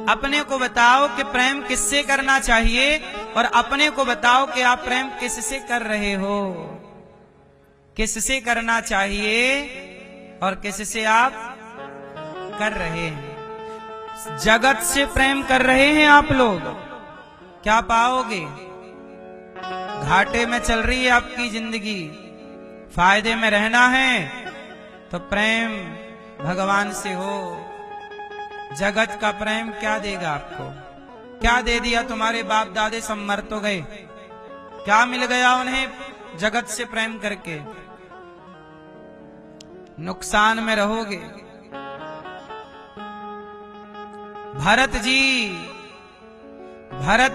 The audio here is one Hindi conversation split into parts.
अपने को बताओ कि प्रेम किससे करना चाहिए, और अपने को बताओ कि आप प्रेम किससे कर रहे हो। किससे करना चाहिए और किससे आप कर रहे हैं। जगत से प्रेम कर रहे हैं आप लोग, क्या पाओगे? घाटे में चल रही है आपकी जिंदगी, फायदे में रहना है तो प्रेम भगवान से हो। जगत का प्रेम क्या देगा आपको? क्या दे दिया? तुम्हारे बाप दादे सब मर तो गए, क्या मिल गया उन्हें जगत से प्रेम करके? नुकसान में रहोगे। भरत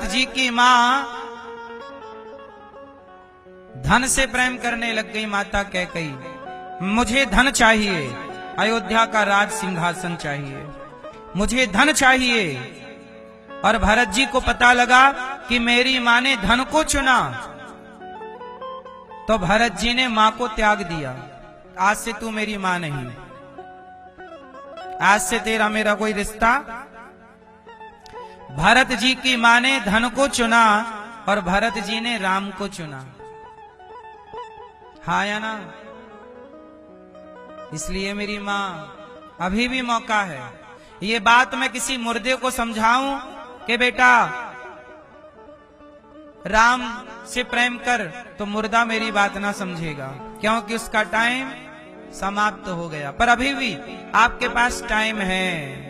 जी की मां धन से प्रेम करने लग गई। माता कैकेयी, मुझे धन चाहिए, अयोध्या का राज सिंहासन चाहिए, मुझे धन चाहिए। और भरत जी को पता लगा कि मेरी मां ने धन को चुना, तो भरत जी ने मां को त्याग दिया। आज से तू मेरी मां नहीं, आज से तेरा मेरा कोई रिश्ता। भरत जी की मां ने धन को चुना और भरत जी ने राम को चुना। हाँ या ना? इसलिए मेरी मां, अभी भी मौका है। ये बात मैं किसी मुर्दे को समझाऊं कि बेटा राम से प्रेम कर, तो मुर्दा मेरी बात ना समझेगा, क्योंकि उसका टाइम समाप्त हो गया। पर अभी भी आपके पास टाइम है।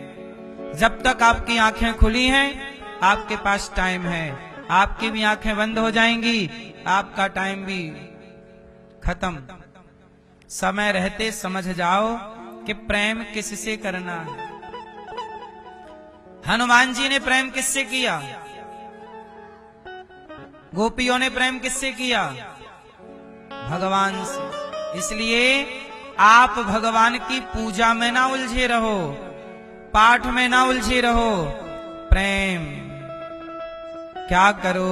जब तक आपकी आंखें खुली हैं, आपके पास टाइम है। आपकी भी आंखें बंद हो जाएंगी, आपका टाइम भी खत्म। समय रहते समझ जाओ कि प्रेम किससे करना है। हनुमान जी ने प्रेम किससे किया? गोपियों ने प्रेम किससे किया? भगवान से। इसलिए आप भगवान की पूजा में ना उलझे रहो, पाठ में ना उलझे रहो। प्रेम क्या करो?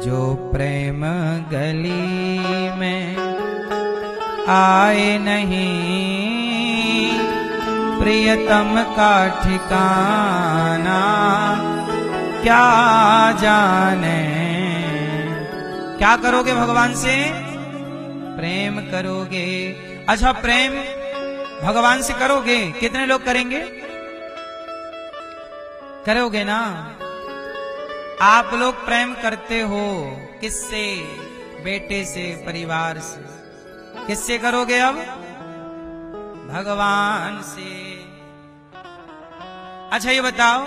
जो प्रेम गली में आए नहीं, प्रियतम का ठिकाना क्या जाने। क्या करोगे भगवान से? प्रेम करोगे। अच्छा, प्रेम भगवान से करोगे, कितने लोग करेंगे? करोगे ना? आप लोग प्रेम करते हो किससे? बेटे से, परिवार से। किससे करोगे अब? भगवान से। अच्छा ये बताओ,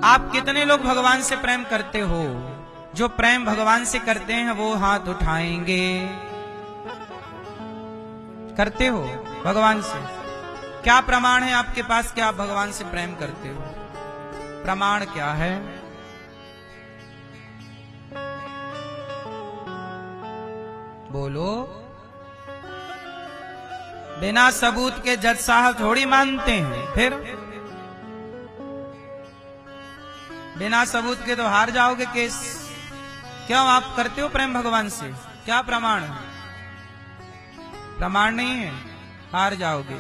आप कितने लोग भगवान से प्रेम करते हो? जो प्रेम भगवान से करते हैं वो हाथ उठाएंगे। करते हो भगवान से? क्या प्रमाण है आपके पास कि आप भगवान से प्रेम करते हो? प्रमाण क्या है? बोलो। बिना सबूत के जज साहब थोड़ी मानते हैं। फिर बिना सबूत के तो हार जाओगे केस। क्यों? आप करते हो प्रेम भगवान से? क्या प्रमाण है? प्रमाण नहीं है, हार जाओगे।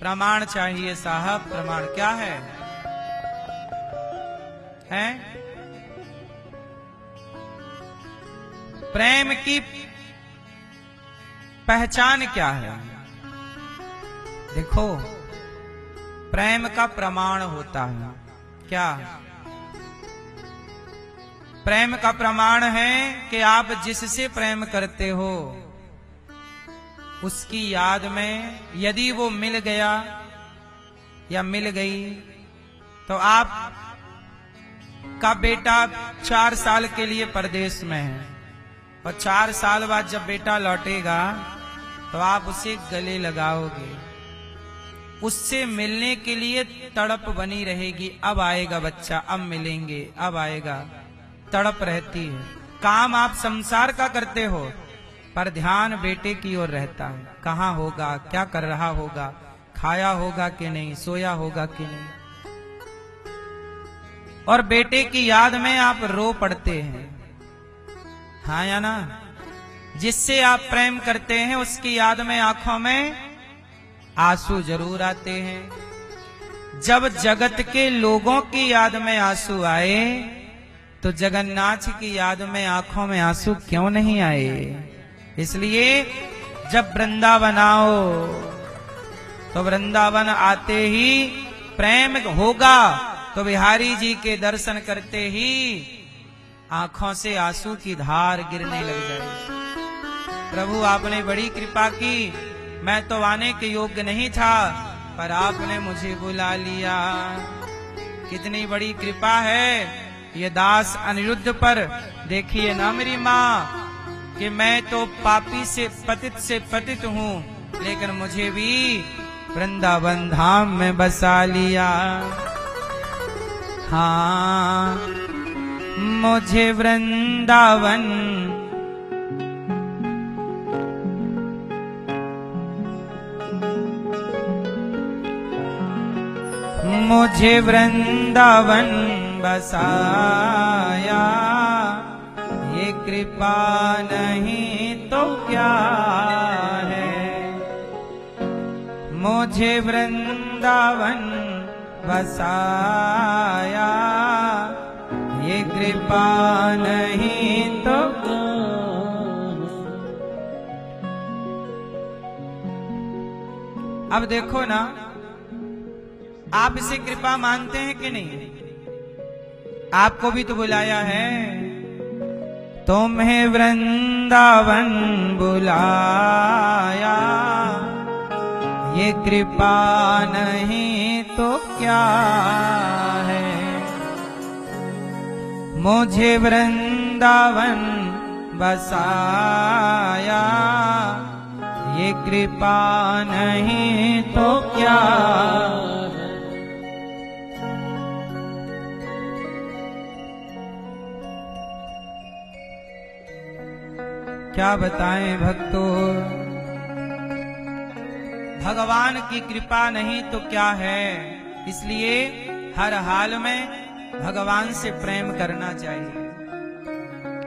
प्रमाण चाहिए साहब। प्रमाण क्या है? प्रेम की पहचान क्या है? देखो, प्रेम का प्रमाण होता है क्या? प्रेम का प्रमाण है कि आप जिससे प्रेम करते हो उसकी याद में यदि वो मिल गया या मिल गई, तो आप का बेटा 4 साल के लिए परदेश में है और 4 साल बाद जब बेटा लौटेगा तो आप उसे गले लगाओगे। उससे मिलने के लिए तड़प बनी रहेगी। अब आएगा बच्चा, अब मिलेंगे, अब आएगा। तड़प रहती है। काम आप संसार का करते हो पर ध्यान बेटे की ओर रहता है। कहाँ होगा, क्या कर रहा होगा, खाया होगा कि नहीं, सोया होगा कि नहीं। और बेटे की याद में आप रो पड़ते हैं। हाँ या ना? जिससे आप प्रेम करते हैं उसकी याद में आंखों में आंसू जरूर आते हैं। जब जगत के लोगों की याद में आंसू आए तो जगन्नाथ की याद में आंखों में आंसू क्यों नहीं आए। इसलिए जब वृंदावन आओ तो वृंदावन आते ही प्रेम होगा तो बिहारी जी के दर्शन करते ही आंखों से आंसू की धार गिरने लग जाए। प्रभु आपने बड़ी कृपा की, मैं तो आने के योग्य नहीं था पर आपने मुझे बुला लिया। कितनी बड़ी कृपा है ये दास अनिरुद्ध पर। देखिए ना मेरी माँ कि मैं तो पापी से पतित हूँ, लेकिन मुझे भी वृंदावन धाम में बसा लिया। हाँ मुझे वृंदावन मुझे वृंदावन बसाया, ये कृपा नहीं तो क्या है। मुझे वृंदावन बसाया, ये कृपा नहीं तो। अब देखो ना, आप इसे कृपा मानते हैं कि नहीं। आपको भी तो बुलाया है, तुम्हें वृंदावन बुलाया, ये कृपा नहीं तो क्या है। मुझे वृंदावन बसाया, ये कृपा नहीं तो क्या है। क्या बताएं भक्तों, भगवान की कृपा नहीं तो क्या है। इसलिए हर हाल में भगवान से प्रेम करना चाहिए,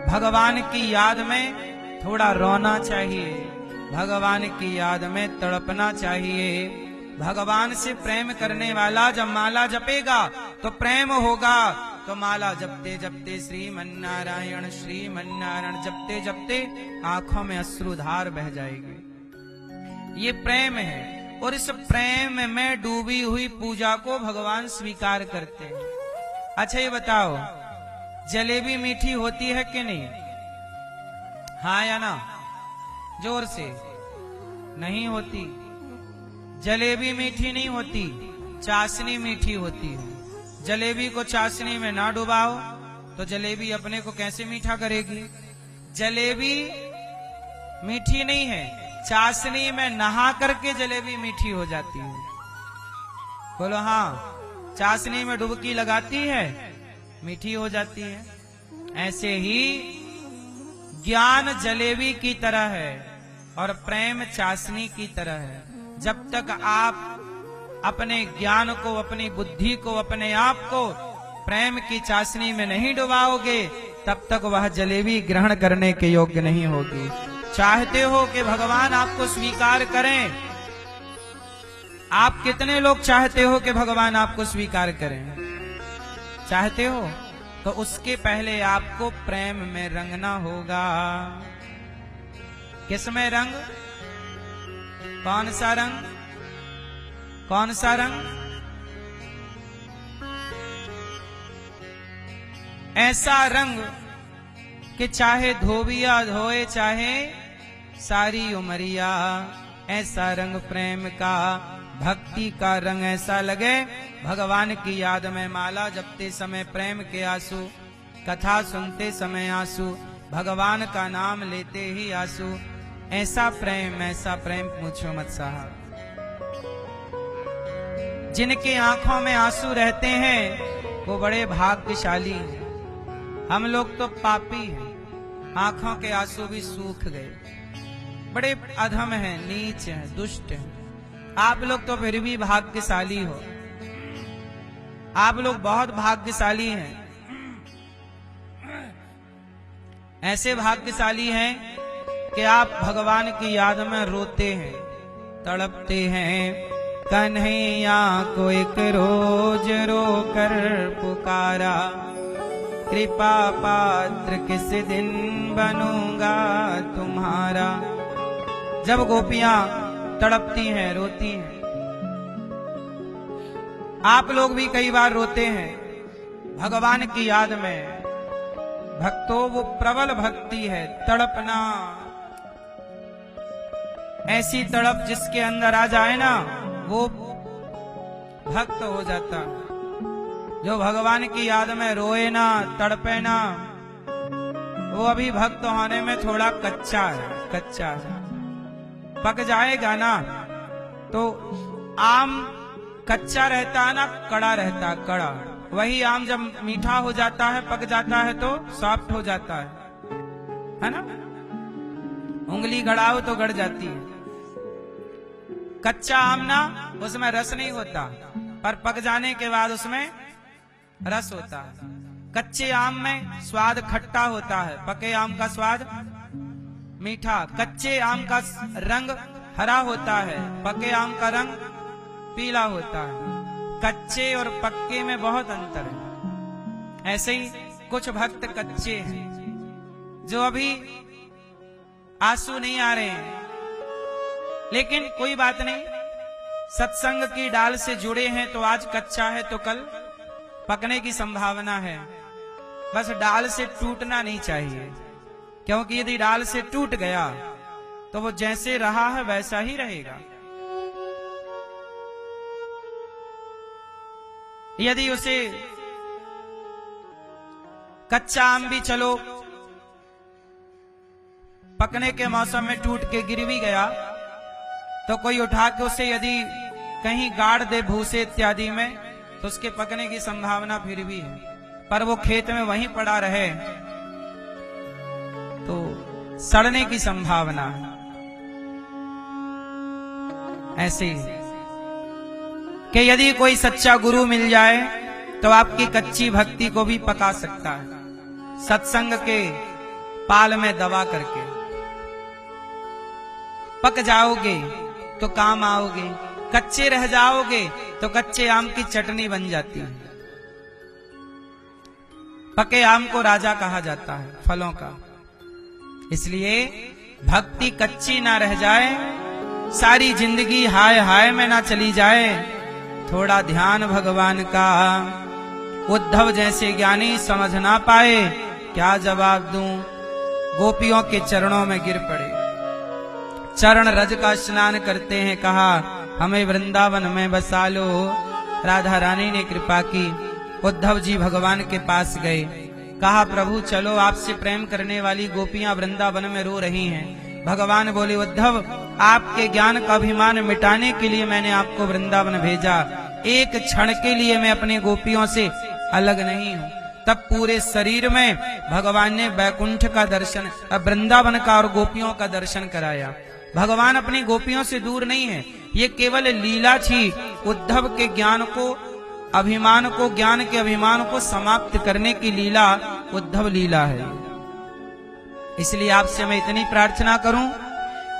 भगवान की याद में थोड़ा रोना चाहिए, भगवान की याद में तड़पना चाहिए। भगवान से प्रेम करने वाला जब माला जपेगा तो प्रेम होगा। तो माला जपते जपते श्रीमन्नारायण श्रीमन्नारायण जपते जपते आंखों में अश्रुधार बह जाएगी। ये प्रेम है और इस प्रेम में डूबी हुई पूजा को भगवान स्वीकार करते हैं। अच्छा ये बताओ, जलेबी मीठी होती है कि नहीं? हाँ या ना? जोर से। नहीं होती। जलेबी मीठी नहीं होती, चाशनी मीठी होती है। जलेबी को चाशनी में ना डुबाओ तो जलेबी अपने को कैसे मीठा करेगी। जलेबी मीठी नहीं है, चाशनी में नहा करके जलेबी मीठी हो जाती है। बोलो हाँ, चाशनी में डुबकी लगाती है मीठी हो जाती है। ऐसे ही ज्ञान जलेबी की तरह है और प्रेम चाशनी की तरह है। जब तक आप अपने ज्ञान को, अपनी बुद्धि को, अपने आप को प्रेम की चाशनी में नहीं डुबाओगे तब तक वह जलेबी ग्रहण करने के योग्य नहीं होगी। चाहते हो कि भगवान आपको स्वीकार करें? आप कितने लोग चाहते हो कि भगवान आपको स्वीकार करें? चाहते हो तो उसके पहले आपको प्रेम में रंगना होगा। किसमें रंग? कौन सा रंग? कौन सा रंग? ऐसा रंग कि चाहे धोबिया धोए चाहे सारी उमरिया, ऐसा रंग प्रेम का, भक्ति का रंग ऐसा लगे भगवान की याद में माला जपते समय प्रेम के आंसू, कथा सुनते समय आंसू, भगवान का नाम लेते ही आंसू। ऐसा प्रेम पूछो मत साहब। जिनके आंखों में आंसू रहते हैं वो बड़े भाग्यशाली हैं। हम लोग तो पापी हैं, आंखों के आंसू भी सूख गए, बड़े अधम हैं, नीच हैं, दुष्ट हैं। आप लोग तो फिर भी भाग्यशाली हो, आप लोग बहुत भाग्यशाली हैं। ऐसे भाग्यशाली हैं कि आप भगवान की याद में रोते हैं, तड़पते हैं। कन्हैया को एक रोज रो कर पुकारा, कृपा पात्र किस दिन बनूंगा तुम्हारा। जब गोपियां तड़पती हैं, रोती हैं, आप लोग भी कई बार रोते हैं भगवान की याद में। भक्तों, वो प्रबल भक्ति है, तड़पना। ऐसी तड़प जिसके अंदर आ जाए ना, वो भक्त हो जाता। जो भगवान की याद में रोए ना, तड़पे ना, वो अभी भक्त होने में थोड़ा कच्चा है, कच्चा है। पक जाएगा ना तो आम कच्चा रहता है ना, कड़ा रहता है, कड़ा। वही आम जब मीठा हो जाता है, पक जाता है तो सॉफ्ट हो जाता है ना। उंगली गड़ाओ तो गड़ जाती है। कच्चा आम ना, उसमें रस नहीं होता, पर पक जाने के बाद उसमें रस होता है। कच्चे आम में स्वाद खट्टा होता है, पके आम का स्वाद मीठा। कच्चे आम का रंग हरा होता है, पके आम का रंग पीला होता है। कच्चे और पक्के में बहुत अंतर है। ऐसे ही कुछ भक्त कच्चे हैं, जो अभी आंसू नहीं आ रहे हैं, लेकिन कोई बात नहीं, सत्संग की डाल से जुड़े हैं तो आज कच्चा है तो कल पकने की संभावना है। बस डाल से टूटना नहीं चाहिए, क्योंकि यदि डाल से टूट गया तो वो जैसे रहा है वैसा ही रहेगा। यदि उसे कच्चा आम भी चलो पकने के मौसम में टूट के गिर भी गया, तो कोई उठा के उसे यदि कहीं गाड़ दे भूसे इत्यादि में, तो उसके पकने की संभावना फिर भी है। पर वो खेत में वहीं पड़ा रहे तो सड़ने की संभावना है। ऐसे ही कि यदि कोई सच्चा गुरु मिल जाए तो आपकी कच्ची भक्ति को भी पका सकता है, सत्संग के पाल में दबा करके। पक जाओगे तो काम आओगे, कच्चे रह जाओगे तो कच्चे आम की चटनी बन जाती है। पके आम को राजा कहा जाता है फलों का। इसलिए भक्ति कच्ची ना रह जाए, सारी जिंदगी हाय हाय में ना चली जाए। थोड़ा ध्यान भगवान का। उद्धव जैसे ज्ञानी समझ ना पाए, क्या जवाब दूं, गोपियों के चरणों में गिर पड़े। चरण रज का स्नान करते हैं, कहा हमें वृंदावन में बसा लो। राधा रानी ने कृपा की, उद्धव जी भगवान के पास गए, कहा प्रभु चलो, आपसे प्रेम करने वाली गोपियां वृंदावन में रो रही हैं। भगवान बोले उद्धव, आपके ज्ञान का अभिमान मिटाने के लिए मैंने आपको वृंदावन भेजा। एक क्षण के लिए मैं अपनी गोपियों से अलग नहीं हूँ। तब पूरे शरीर में भगवान ने बैकुंठ का दर्शन, वृंदावन का और गोपियों का दर्शन कराया। भगवान अपनी गोपियों से दूर नहीं है, ये केवल लीला थी। उद्धव के ज्ञान को, अभिमान को, ज्ञान के अभिमान को समाप्त करने की लीला उद्धव लीला है। इसलिए आपसे मैं इतनी प्रार्थना करूं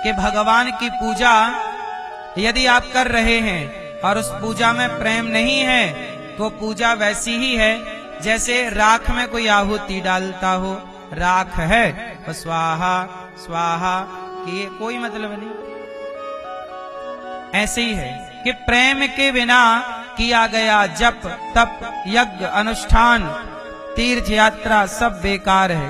कि भगवान की पूजा यदि आप कर रहे हैं और उस पूजा में प्रेम नहीं है, तो पूजा वैसी ही है जैसे राख में कोई आहुति डालता हो। राख है तो स्वाहा स्वाहा कि कोई मतलब नहीं। ऐसे ही है कि प्रेम के बिना किया गया जप तप यज्ञ अनुष्ठान तीर्थ यात्रा सब बेकार है।